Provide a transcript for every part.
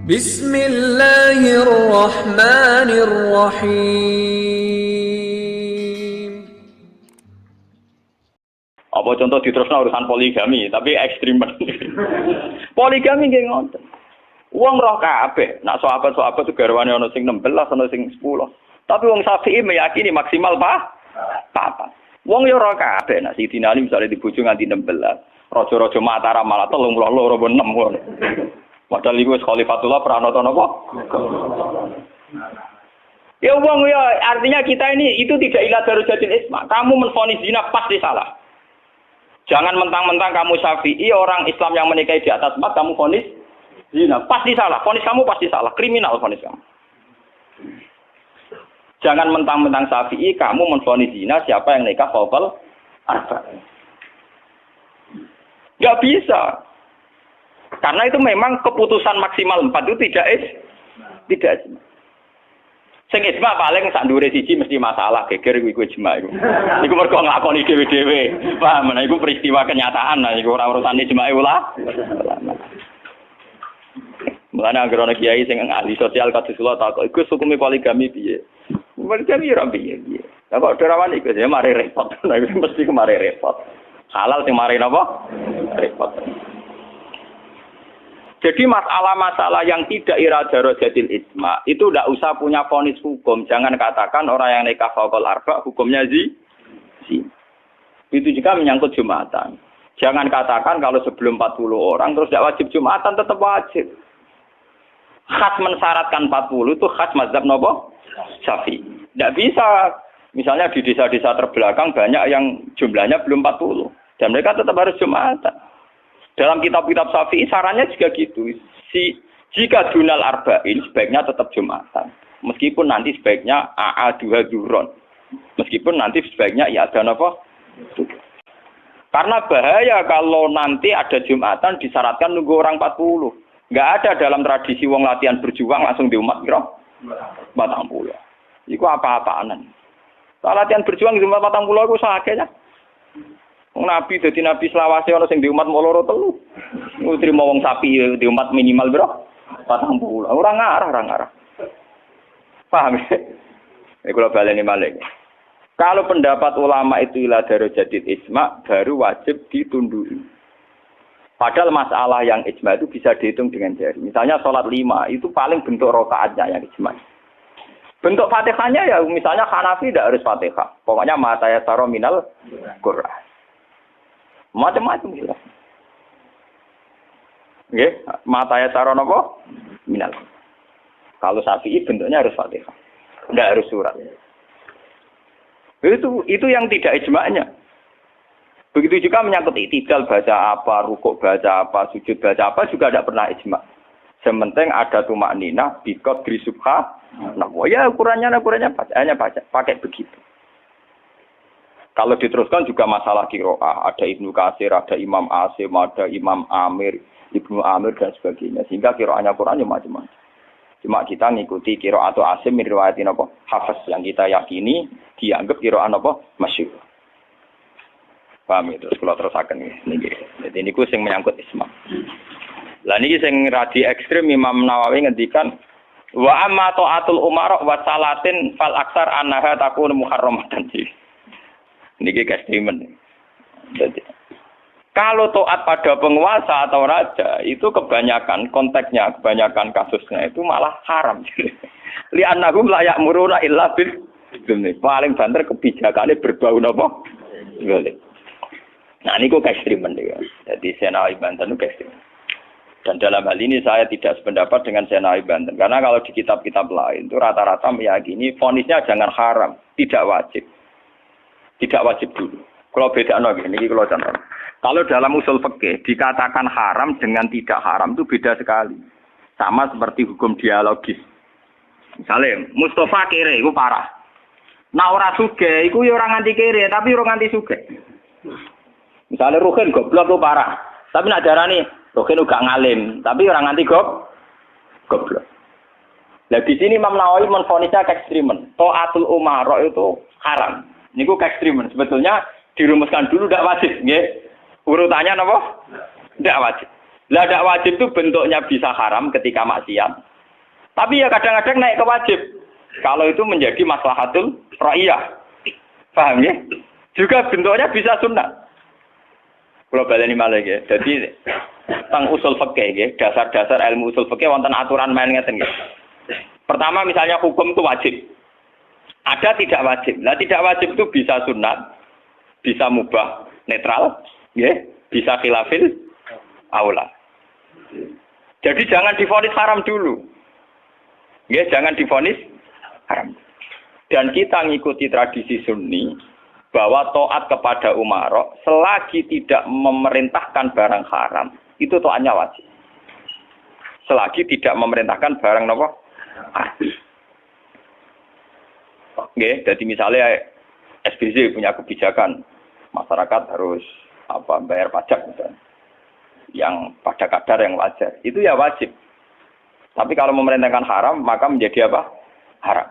Bismillahirrahmanirrahim. Apa contoh diterusno urusan poligami, tapi ekstrim. Poligami nggih ngoten. Wong roh kabeh, nak sahabat-sahabat itu garwane ana sing 16, ana sing 10. Tapi wong Syafi'i meyakini maksimal papat. Wong yo roh kabeh, nak Sidina Ali misale dibojo nganti 16. Raja-raja Mataram malah 32 apa 6 ngono. Padahal iku wis Khalifatullah pranata napa? Ya wong ya artinya kita ini itu tidak ila darujatil isma. Kamu menvonis zina pasti salah. Jangan mentang-mentang kamu Syafi'i orang Islam yang menikahi di atas 4 kamu vonis zina pasti salah. Vonis kamu pasti salah, kriminal vonis kamu. Jangan mentang-mentang Syafi'i kamu menvonis zina siapa yang nikah fawqal arba. Enggak bisa. Karena itu memang keputusan maksimal 4 itu tidak sing ijma paling sak ndure siji mesti masalah geger iku ijma iku. Iku mergo nglakoni dhewe-dhewe. Paham, iku peristiwa kenyataan nah iku ora urusan ijma ulama. Mulane anggere ana kiai sing ahli sosial kados kula takok iku hukume poligami piye? Poligami ora piye. Lah kok derawan iku ya mari repot. Nah iku mesti kemari repot. Halal sing mari napa? Repot. Jadi masalah-masalah yang tidak irada rojatil isma itu tidak usah punya vonis hukum. Jangan katakan orang yang nikah fawqal arba hukumnya zina. Itu juga menyangkut Jumatan. Jangan katakan kalau sebelum 40 orang terus tidak wajib Jumatan, tetap wajib. Khas mensyaratkan 40 itu khas mazhab nopo? Syafi'i. Tidak bisa. Misalnya di desa-desa terbelakang banyak yang jumlahnya belum 40 dan mereka tetap harus Jumatan. Dalam kitab-kitab Syafi'i sarannya juga gitu. Jika dunal arba'in sebaiknya tetap Jumatan. Meskipun nanti sebaiknya AA2 zuhron. Meskipun nanti sebaiknya ya ada apa? Karena bahaya kalau nanti ada Jumatan disyaratkan nunggu orang 40. Enggak ada dalam tradisi wong latihan berjuang langsung di umat kira 40. Iku apa-apaanan. Kalau latihan berjuang di umat 40 iku sakene. Nabi dadi nabi selawase ana sing di umat loro telu. Utrimo wong sapi di umat minimal piro? 40. Ora ngarah. Paham ya? Kula baleni malih. Kalau pendapat ulama itu ila darujatil isma baru wajib ditunduki. Padahal masalah yang ijma itu bisa dihitung dengan jari. Misalnya sholat 5 itu paling bentuk rakaatnya yang ijma. Bentuk Fatihahnya ya misalnya Hanafi tidak harus Fatihah. Pokoknya mata yasaro minal Qur'an. Macam-macam jelas. Nggih, mata ya cara napa? Minal. Kalau Syafi'i bentuknya harus Fatihah. Enggak harus surat. Itu yang tidak ijma'nya. Begitu juga menyangkut i'tidal baca apa, rukuk baca apa, sujud baca apa juga tidak pernah ijma'. Sementing ada tumakninah bikot grisubha. Nah, ya ukurannya bacaannya baca pakai begitu. Kalau diteruskan juga masalah qiraah, ada Ibnu Katsir, ada Imam Asim, ada Imam Amir, Ibnu Amir dan sebagainya. Sehingga qiraahnya Quran ya macam-macam. Cuma kita ngikuti qiraah atau Asim min riwayatin apa? Hafiz yang kita yakini dianggap qiraah apa? Masyhur. Paham itu? Kalau terusaken niki. Jadi niku sing menyangkut isma. Lah niki sing radi ekstrem Imam Nawawi ngendikan wa amma ta'atul umara wa salatin fal aksar annaha takunu muharramatan. Niki statement. Jadi, kalau taat pada penguasa atau raja itu kebanyakan konteksnya, kebanyakan kasusnya itu malah haram. Li'annahum la ya'muruna illa bil paling banter kebijakannya berbau napa? Boleh. Nah niku ekstremen ya. Jadi Senawi Banten itu ekstremen. Dan dalam hal ini saya tidak sependapat dengan Senawi Banten karena kalau di kitab-kitab lain itu rata-rata meyakini vonisnya jangan haram, tidak wajib. Tidak wajib dulu. Kalau beda ini kalau contoh. Kalau dalam usul fikih dikatakan haram dengan tidak haram itu beda sekali. Sama seperti hukum dialogis. Misalnya Mustafa kere itu parah. Nah ora sugih iku ya ora nganti kere tapi ora nganti sugih. Misalnya Ruhin goblok itu parah. Tapi nak darani Ruhin uga ngalim tapi ora nganti goblok. Lah di sini Imam Nawawi menfonisnya ekstremen. Taatul umara itu haram. Niku ekstremen. Sebetulnya dirumuskan dulu tidak wajib, nggih. Urutannya napa? Tidak wajib. Lah tidak wajib itu bentuknya bisa haram ketika maksiat. Tapi ya kadang-kadang naik ke wajib. Kalau itu menjadi maslahatul ra'iyah. Paham ya? Juga bentuknya bisa sunnah. Kalau baleni malah ya. Jadi tentang usul fikih ya, dasar-dasar ilmu usul fikih wonten aturan main ngeten ya. Pertama misalnya hukum itu wajib. Ada tidak wajib. Nah tidak wajib itu bisa sunat, bisa mubah, netral, ya, bisa khilafil aula. Jadi jangan divonis haram dulu. Ya, jangan divonis haram. Dan kita ngikuti tradisi Sunni bahwa taat kepada umara selagi tidak memerintahkan barang haram, itu taatnya wajib. Selagi tidak memerintahkan barang apa? Oke, jadi misalnya SBY punya kebijakan masyarakat harus bayar pajak misalnya, yang pada kadar yang wajar, itu ya wajib. Tapi kalau memerintahkan haram, maka menjadi apa? Haram.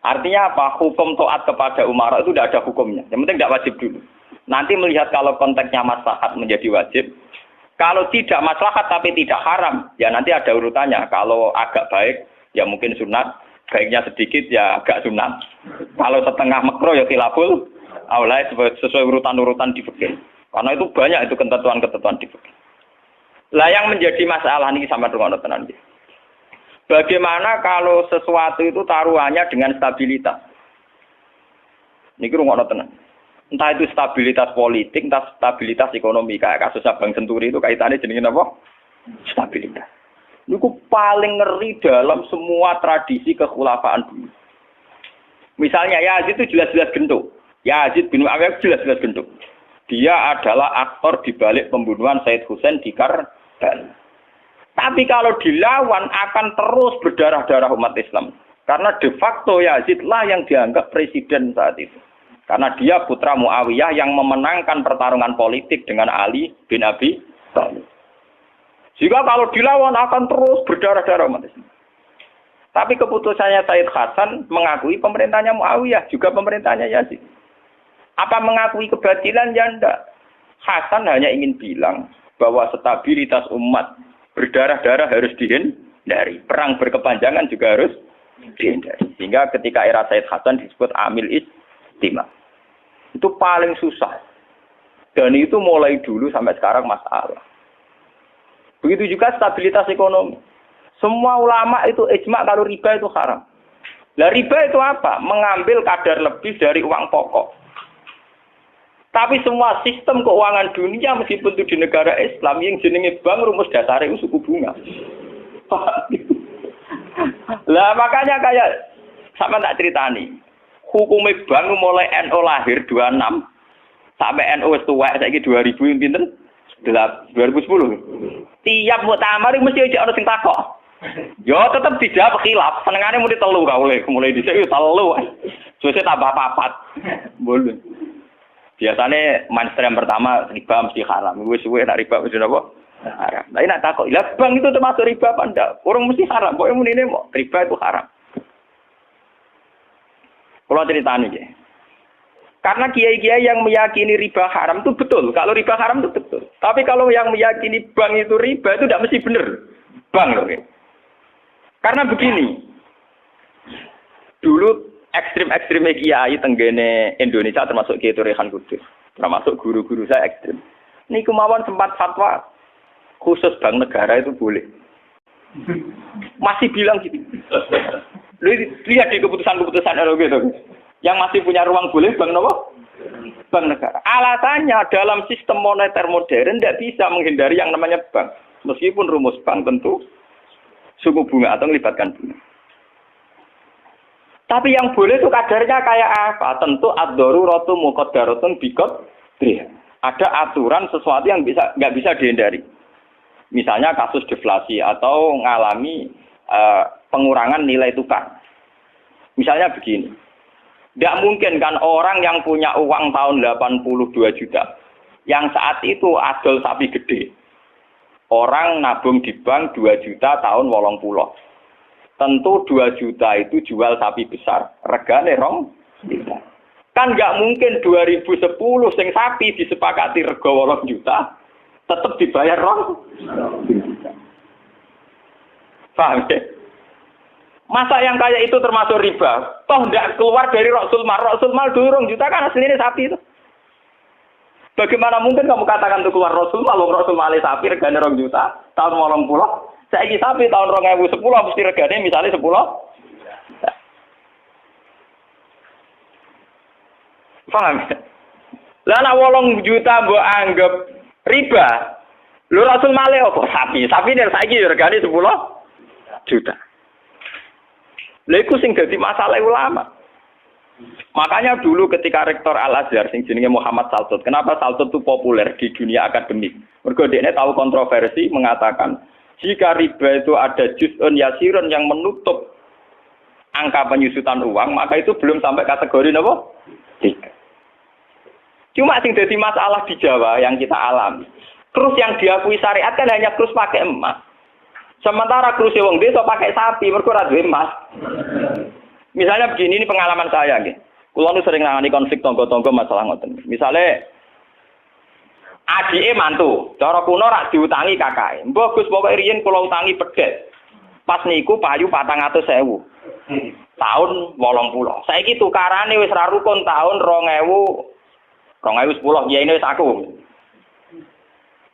Artinya apa? Hukum taat kepada umara itu tidak ada hukumnya. Yang penting tidak wajib dulu. Nanti melihat kalau konteksnya maslahat menjadi wajib. Kalau tidak maslahat tapi tidak haram, ya nanti ada urutannya. Kalau agak baik, ya mungkin sunat. Baiknya sedikit, ya agak sunat. Kalau setengah makruh, ya khilaful aula sesuai urutan-urutan di fikih. Karena itu banyak itu ketentuan-ketentuan di fikih. Lah yang menjadi masalah ini sama dengan tenan. Bagaimana kalau sesuatu itu taruhannya dengan stabilitas? Ini rungokno tenan. Entah itu stabilitas politik, entah stabilitas ekonomi. Kayak kasus Bank Senturi itu kaitannya jenenge apa? Stabilitas. Itu paling ngeri dalam semua tradisi kekhulafaan dulu. Misalnya Yazid itu jelas-jelas gendut. Yazid bin Muawiyah jelas-jelas gendut. Dia adalah aktor di balik pembunuhan Said Hussein di Karbala. Tapi kalau dilawan akan terus berdarah-darah umat Islam. Karena de facto Yazid lah yang dianggap presiden saat itu. Karena dia putra Muawiyah yang memenangkan pertarungan politik dengan Ali bin Abi Thalib. Jika kalau dilawan akan terus berdarah-darah umat Islam. Tapi keputusannya Said Hasan mengakui pemerintahnya Muawiyah, juga pemerintahnya Yazid. Apa mengakui kebatilan? Ya enggak. Hasan hanya ingin bilang bahwa stabilitas umat berdarah-darah harus dihindari. Perang berkepanjangan juga harus dihindari. Sehingga ketika era Said Hasan disebut Amil Istimah. Itu paling susah. Dan itu mulai dulu sampai sekarang masalah. Begitu juga stabilitas ekonomi. Semua ulama itu ijma kalau riba itu haram. Lah riba itu apa? Mengambil kadar lebih dari uang pokok. Tapi semua sistem keuangan dunia meskipun itu di negara Islam yang jenenge bank rumus dasarnya itu suku bunga. Lah makanya kayak sama tak ceritani. Hukumnya bank mulai NU lahir 26 sampai NU wis tuwek saiki 2000 pinten? 2010. Tiap muktamar mesti ana sing takok. Yo tetep dijawab khilaf. Senengane muni telu ka mulai dhisik yo telu. Suwe tambah papat. Boleh. Biasanya mainstream pertama riba mesti haram. Wis suwe nak riba mesti apa? Haram. Lah nek takok, lah bank itu termasuk riba apa ndak? Orang mesti haram. Pokoke munine riba itu haram. Kalau ceritanya ya. Karena kiai-kiai yang meyakini riba haram itu betul. Kalau riba haram itu betul. Tapi kalau yang meyakini bank itu riba itu tidak mesti benar. Bank loh. Ya. Karena begini. Dulu ekstrim-ekstrimnya kiai tenggene Indonesia termasuk Kiai Rehan Kudus. Termasuk guru-guru saya ekstrim. Ini kemauan sempat fatwa khusus bank negara itu boleh. Masih bilang gitu. Lihat di keputusan-keputusan gitu. Yang masih punya ruang boleh bank apa? Bank negara. Alasannya dalam sistem moneter modern tidak bisa menghindari yang namanya bank. Meskipun rumus bank tentu suku bunga atau melibatkan bunga. Tapi yang boleh itu kadarnya kayak apa? Tentu ad-daruratu muqaddaratun biqadriha. Ada aturan sesuatu yang nggak bisa dihindari. Misalnya kasus deflasi atau mengalami pengurangan nilai tukar. Misalnya begini. Tidak mungkin kan orang yang punya uang tahun 82 juta. Yang saat itu adol sapi gede. Orang nabung di bank 2 juta tahun 80. Tentu 2 juta itu jual sapi besar. Regane rong. Kan nggak mungkin 2010 sing sapi disepakati rego 8 juta. tetap dibayar rong. Paham ya? Masa yang kayak itu termasuk riba? Toh tidak keluar dari Rasul Mal. Rasul Mal dulu 2 juta kan aslinya sapi itu. Bagaimana mungkin kamu katakan itu keluar Rasul Mal? Rasul Mal sapi regane 2 juta tahun 80. Saiki sapi tahun 2010 mesti regane misalnya 10. Paham? Lah nek 8 juta mbok anggap riba. Lho Rasul Male apa sapi? Sapi nek saiki regane 10 juta. Lha iku sing dadi masalah ulama. Makanya dulu ketika rektor Al-Azhar sing jenenge Muhammad Saltut, kenapa Saltut itu populer di dunia akademik? Mergo dekne tahu kontroversi mengatakan jika riba itu ada juz'un yasirun yang menutup angka penyusutan uang, maka itu belum sampai kategori apa? Tiga. Cuma sing dadi masalah di Jawa yang kita alami. Krus yang diakui syariat kan hanya krus pakai emas. Sementara krus wong desa pakai sapi, mergo ora duwe emas. Misalnya begini, ini pengalaman saya nggih. Kula nu sering nangani konflik tangga-tangga masalah ngoten. Misale adike mantu, cara kuno rak diutangi kakake. Mbah Gus pokoke riyen kula utangi pedet. Pas niku payu 400.000. Tahun 80. Saiki tukarane wis ra rukun tahun 2010 ya ini wis aku.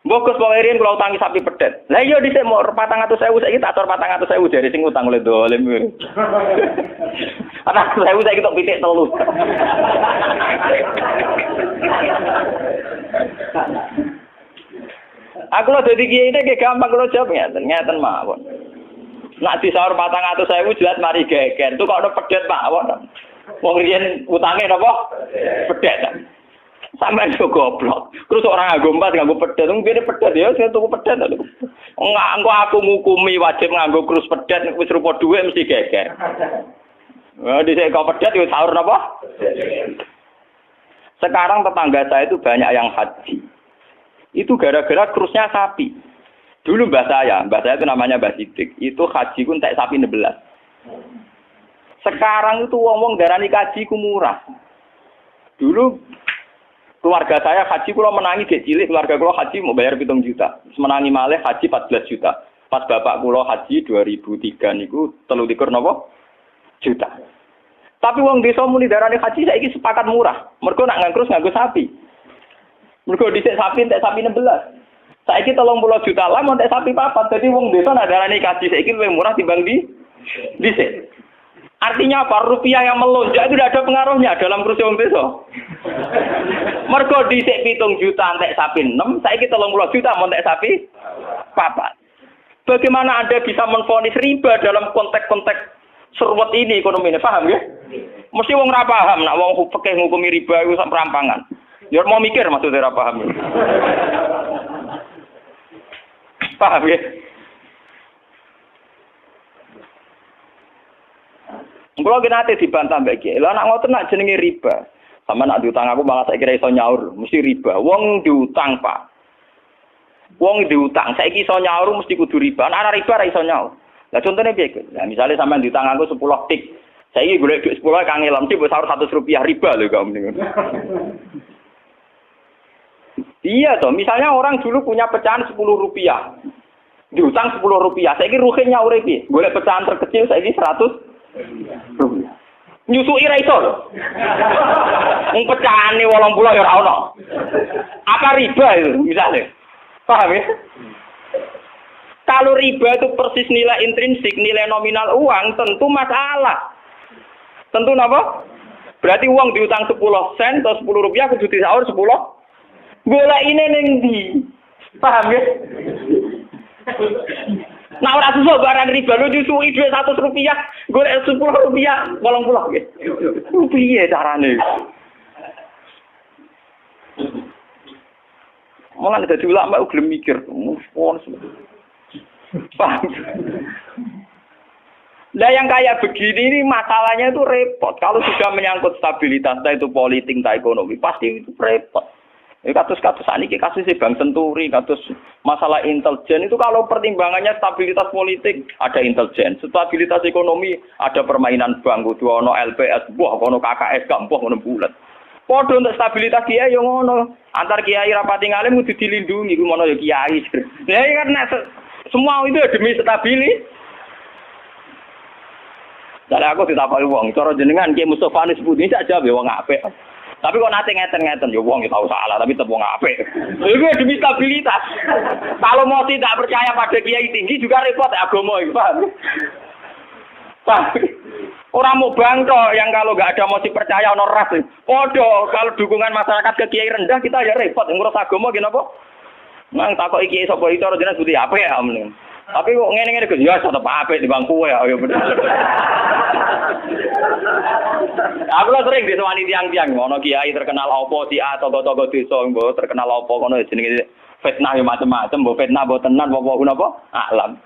Mbok Gus Pangerin kula utangi sapi pedet. Lah iya dhisik mau 400.000 saiki tak atur 400.000 dari sing utang oleh dolim. 400.000 saiki tok pitik 3. Aku lho dadi kiai iki gampang kula jawab ngeten mawon. Nak disaur 400.000 jelas mari geger. Itu kok ono pedet mawon. Wong riyen utange napa? Pedet. Sampai itu goblok. Terus orang nganggo emas nganggo pedet, ngene pedet ya sing tuku pedet. Engko aku ngukumi wajib nganggo krus pedet wis rupa dhuwit mesti geger. Wah dhisik kok pedet yo sahur napa? Sekarang tetangga saya itu banyak yang haji. Itu gara-gara krusnya sapi. Dulu mbah saya itu namanya Mbah Sidik. Itu haji ku entek sapi 16. Sekarang itu wong-wong darani haji ku murah. Dulu keluarga saya haji kula menangi gek cilik, keluarga kula haji mau bayar 7 juta. Menangi malih haji 14 juta. Pas bapak kula haji 2003 niku 23 napa? Juta. Tapi wong desa muni darane haji saiki sepakat murah. Mergo nak nganggo sapi. Mergo dhisik sapi entek sapi 16. Saiki 30 juta lah entek sapi 4. Dadi wong desa nak darane haji saiki luwih murah timbang dhisik. Artinya apa? Rupiah yang melonjak itu tidak ada pengaruhnya dalam kursi wong desa. Mergo dhisik 7 juta entek sapi 6, saiki 30 juta entek sapi 4. Bagaimana Anda bisa menvonis riba dalam konteks-konteks seruwet ini ekonominya? Paham ya? Mesti wong ra paham nak wong fikih ngukumi riba iku sak perampangan. Ya mau mikir maksudnya ra paham. Paham ya? Kalau kita nanti dibantah mbak Kiai, lah nak ngotot nak jenenge riba, sama nak diutang aku malah saya kira iso nyaur, mesti riba. Wong diutang pak, wong diutang, saya iso nyaur mesti kudu riba. Nak riba ra iso nyaur. Lah contohnya biasa, nah, misalnya sama diutang aku 10 tik, saya ini golek duit 10 kangelam, sih buat sahur 100 rupiah riba loh kamu. Iya toh, misalnya orang dulu punya pecahan 10 rupiah, diutang 10 rupiah, saya ini rugi nyaur iki, golek pecahan terkecil saya ini 100. Nyusui ra iso lho. Wong pecahane 80 ya ora ono. Apa riba itu misalnya? Paham ya? Kalau riba itu persis nilai intrinsik, nilai nominal uang, tentu masalah. Tentu napa? Berarti uang diutang 10 sen atau 10 rupiah kudu disaur 10. Golekine ning ndi? Paham ya? Nah ora susah barang riba lu disuwi dhuwit 100 rupiah, golek 10 rupiah, 80 nggih. Piye carane? Malah dadi ulama ku gelem mikir, paham. Lah yang kayak begini ini masalahnya itu repot. Kalau sudah menyangkut stabilitas, entah itu politik, entah ekonomi, pasti itu repot. Kasus-kasus ini kasus Bank Senturi, kasus masalah intelijen itu kalau pertimbangannya stabilitas politik ada intelijen, stabilitas ekonomi ada permainan bank, kudu ono LPS, buah ono KKS, gampang ono bulat. Padha untuk stabilitas kiai yo ngono. Antar kiai rapati ngalim kudu dilindungi ku mono yo kiai. Ya karena semua itu demi stabilitas. Dari aku ditakoki wong, cara jenengan Ki Mustofa nis putih sak jawab ya wong apik. Tapi kok nate ngeten-ngeten ya wong tahu salah tapi tetep wong apik. Itu demi stabilitas. Kalau mau tidak percaya pada kiai tinggi juga repot agama iki, paham? Paham? Orang mau bangkrut yang kalau nggak ada motif percaya ono ras. Podo kalau dukungan masyarakat ke kiai rendah kita ya repot ngurus agama gini apa? Nang takoki kiai sapa iki cara jenengan putih apik ya mending. Tapi kok ngene-ngene Gus ya tetep apik di bangku ya bener. Aku lah sering disewani tiang-tiang ngono kiai terkenal apa si A togo-togo desa mbok terkenal apa ngono jenenge fitnah ya macam-macam mbok fitnah mbok tenan apa napa alam.